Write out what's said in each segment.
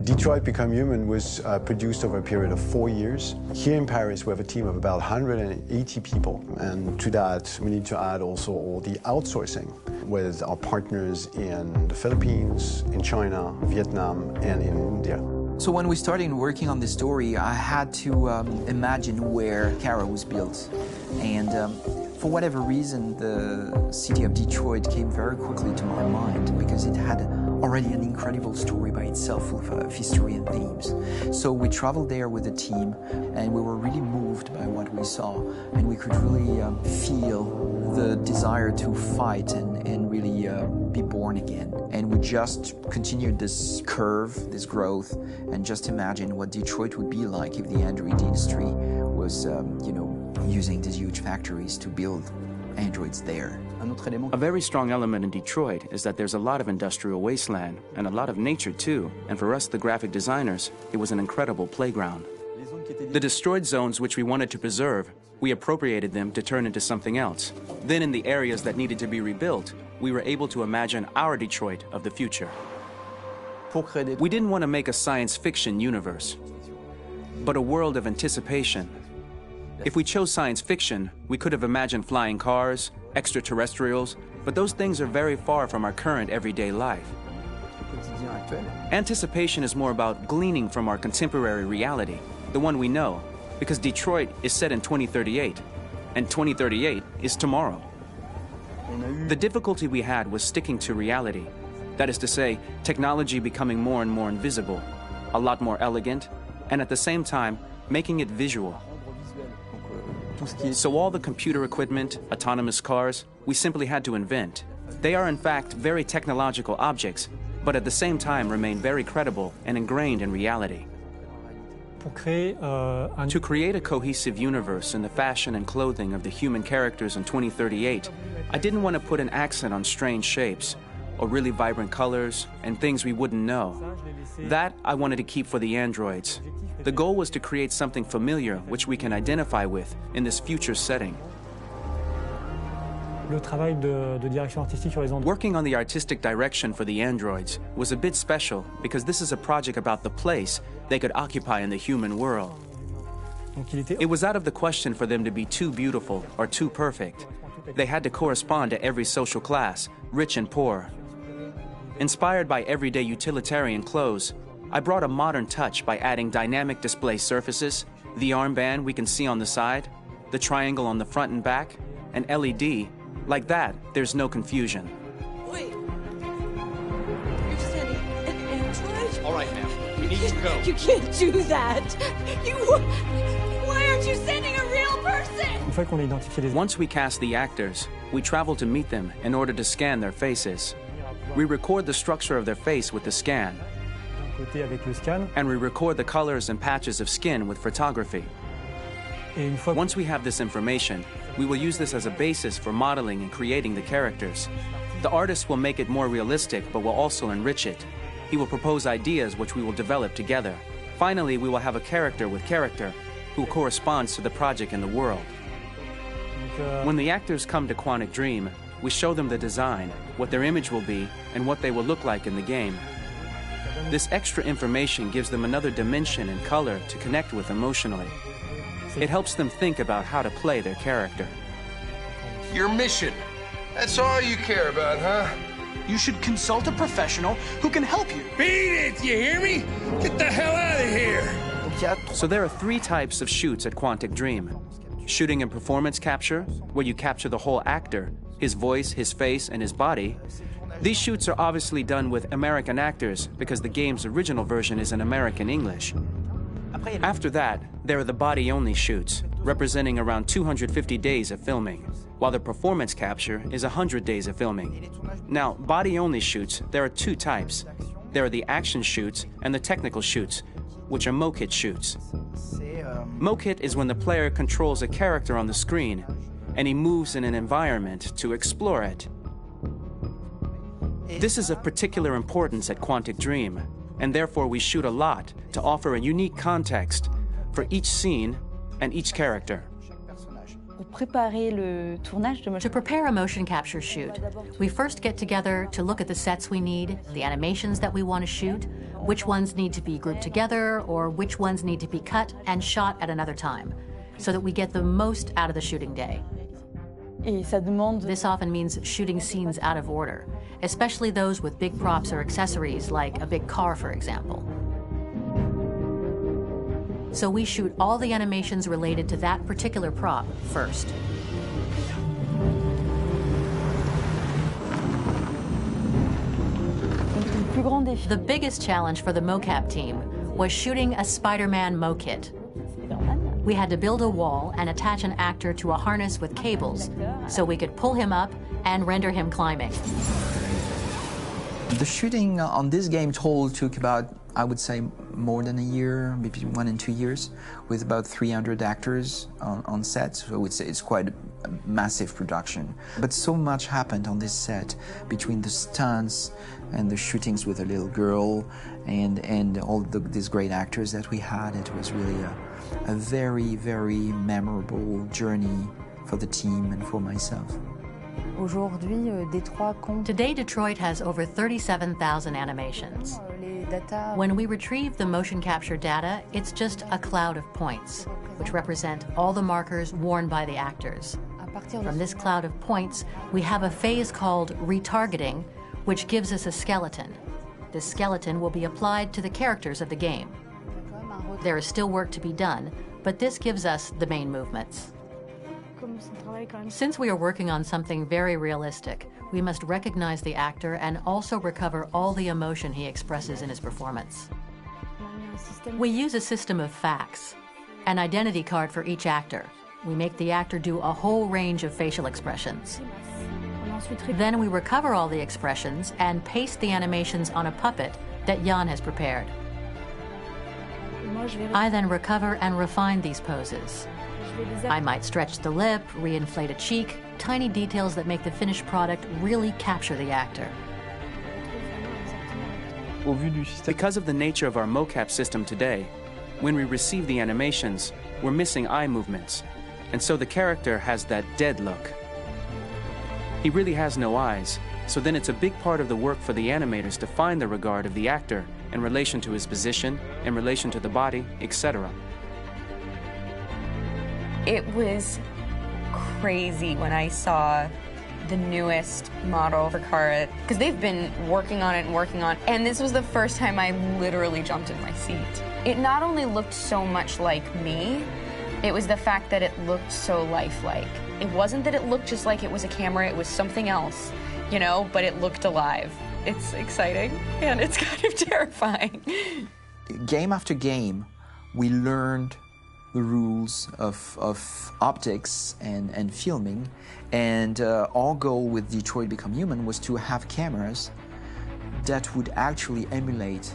Detroit Become Human was produced over a period of 4 years. Here in Paris, we have a team of about 180 people. And to that, we need to add also all the outsourcing with our partners in the Philippines, in China, Vietnam, and in India. So when we started working on this story, I had to imagine where Kara was built. And for whatever reason, the city of Detroit came very quickly to my mind because it had already an incredible story by itself full of history and themes. So we traveled there with the team and we were really moved by what we saw, and we could really feel the desire to fight and really be born again. And we just continued this curve, this growth, and just imagine what Detroit would be like if the Android industry was, using these huge factories to build androids there. A very strong element in Detroit is that there's a lot of industrial wasteland and a lot of nature too, and for us, the graphic designers, it was an incredible playground. The destroyed zones which we wanted to preserve, we appropriated them to turn into something else. Then in the areas that needed to be rebuilt, we were able to imagine our Detroit of the future. We didn't want to make a science fiction universe, but a world of anticipation. If we chose science fiction, we could have imagined flying cars, extraterrestrials, but those things are very far from our current everyday life. Anticipation is more about gleaning from our contemporary reality, the one we know, because Detroit is set in 2038, and 2038 is tomorrow. The difficulty we had was sticking to reality. That is to say, technology becoming more and more invisible, a lot more elegant, and at the same time, making it visual. So all the computer equipment, autonomous cars, we simply had to invent. They are in fact very technological objects, but at the same time remain very credible and ingrained in reality. To create a cohesive universe in the fashion and clothing of the human characters in 2038, I didn't want to put an accent on strange shapes, or really vibrant colors, and things we wouldn't know. That I wanted to keep for the androids. The goal was to create something familiar which we can identify with in this future setting. Working on the artistic direction for the androids was a bit special because this is a project about the place they could occupy in the human world. It was out of the question for them to be too beautiful or too perfect. They had to correspond to every social class, rich and poor. Inspired by everyday utilitarian clothes, I brought a modern touch by adding dynamic display surfaces, the armband we can see on the side, the triangle on the front and back, an LED. Like that, there's no confusion. Wait. You're sending an android? All right, ma'am. We need to go. You can't do that. Why aren't you sending a real person? Once we cast the actors, we travel to meet them in order to scan their faces. We record the structure of their face with the scan. And we record the colors and patches of skin with photography. Once we have this information, we will use this as a basis for modeling and creating the characters. The artist will make it more realistic, but will also enrich it. He will propose ideas which we will develop together. Finally, we will have a character with character who corresponds to the project and the world. When the actors come to Quantic Dream, we show them the design, what their image will be, and what they will look like in the game. This extra information gives them another dimension and color to connect with emotionally. It helps them think about how to play their character. Your mission. That's all you care about, huh? You should consult a professional who can help you. Beat it, you hear me? Get the hell out of here! So there are 3 types of shoots at Quantic Dream. Shooting and performance capture, where you capture the whole actor, his voice, his face, and his body. These shoots are obviously done with American actors because the game's original version is in American English. After that, there are the body-only shoots, representing around 250 days of filming, while the performance capture is 100 days of filming. Now, body-only shoots, there are 2 types. There are the action shoots and the technical shoots, which are mokit shoots. Mokit is when the player controls a character on the screen, and he moves in an environment to explore it. This is of particular importance at Quantic Dream, and therefore we shoot a lot to offer a unique context for each scene and each character. To prepare a motion capture shoot, we first get together to look at the sets we need, the animations that we want to shoot. which ones need to be grouped together or which ones need to be cut and shot at another time, so that we get the most out of the shooting day. This often means shooting scenes out of order, especially those with big props or accessories, like a big car, for example. So we shoot all the animations related to that particular prop first. The biggest challenge for the mocap team was shooting a Spider-Man mo-kit. We had to build a wall and attach an actor to a harness with cables so we could pull him up and render him climbing. The shooting on this game total took about, I would say, more than a year, maybe 1 and 2 years, with about 300 actors on set, so it's quite a massive production. But so much happened on this set, between the stunts and the shootings with a little girl and all these great actors that we had. It was really a very, very memorable journey for the team and for myself. Today, Detroit has over 37,000 animations. When we retrieve the motion capture data, it's just a cloud of points, which represent all the markers worn by the actors. From this cloud of points, we have a phase called retargeting, which gives us a skeleton. This skeleton will be applied to the characters of the game. There is still work to be done, but this gives us the main movements. Since we are working on something very realistic, we must recognize the actor and also recover all the emotion he expresses in his performance. We use a system of facts, an identity card for each actor. We make the actor do a whole range of facial expressions. Then we recover all the expressions and paste the animations on a puppet that Jan has prepared. I then recover and refine these poses. I might stretch the lip, reinflate a cheek, tiny details that make the finished product really capture the actor. Because of the nature of our mocap system today, when we receive the animations, we're missing eye movements, and so the character has that dead look. He really has no eyes, so then it's a big part of the work for the animators to find the regard of the actor in relation to his position, in relation to the body, etc. It was crazy when I saw the newest model for Cara, because they've been working on it, and this was the first time I literally jumped in my seat. It not only looked so much like me, it was the fact that it looked so lifelike. It wasn't that it looked just like it was a camera, it was something else, you know, but it looked alive. It's exciting, and it's kind of terrifying. Game after game, we learned the rules of optics and filming, and our goal with Detroit Become Human was to have cameras that would actually emulate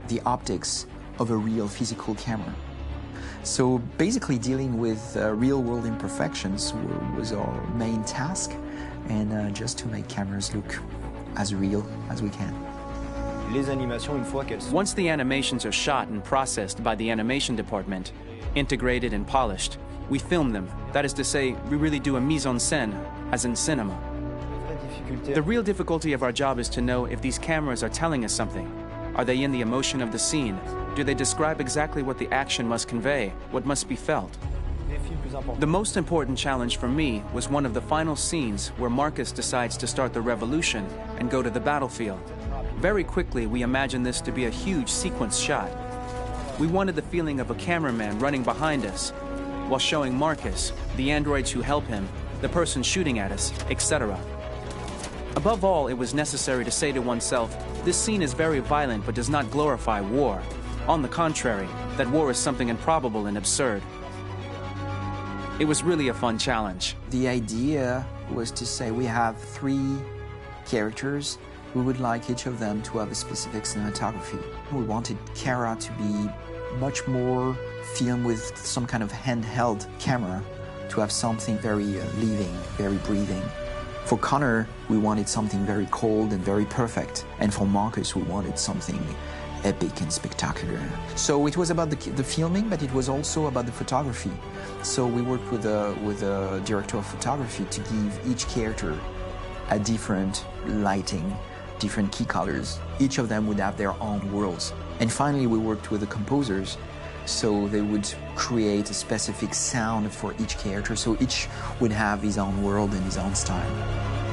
the optics of a real physical camera. So basically dealing with real-world imperfections was our main task, and just to make cameras look as real as we can. Once the animations are shot and processed by the animation department, integrated and polished, we film them. That is to say, we really do a mise en scène, as in cinema. The real difficulty of our job is to know if these cameras are telling us something. Are they in the emotion of the scene? Do they describe exactly what the action must convey, what must be felt? The most important challenge for me was one of the final scenes where Marcus decides to start the revolution and go to the battlefield. Very quickly, we imagined this to be a huge sequence shot. We wanted the feeling of a cameraman running behind us, while showing Marcus, the androids who help him, the person shooting at us, etc. Above all, it was necessary to say to oneself, this scene is very violent but does not glorify war. On the contrary, that war is something improbable and absurd. It was really a fun challenge. The idea was to say we have 3 characters. We would like each of them to have a specific cinematography. We wanted Cara to be much more filmed with some kind of handheld camera, to have something very living, very breathing. For Connor, we wanted something very cold and very perfect. And for Marcus, we wanted something epic and spectacular. So it was about the filming, but it was also about the photography. So we worked with a director of photography to give each character a different lighting, different key colors. Each of them would have their own worlds. And finally, we worked with the composers, so they would create a specific sound for each character, so each would have his own world and his own style.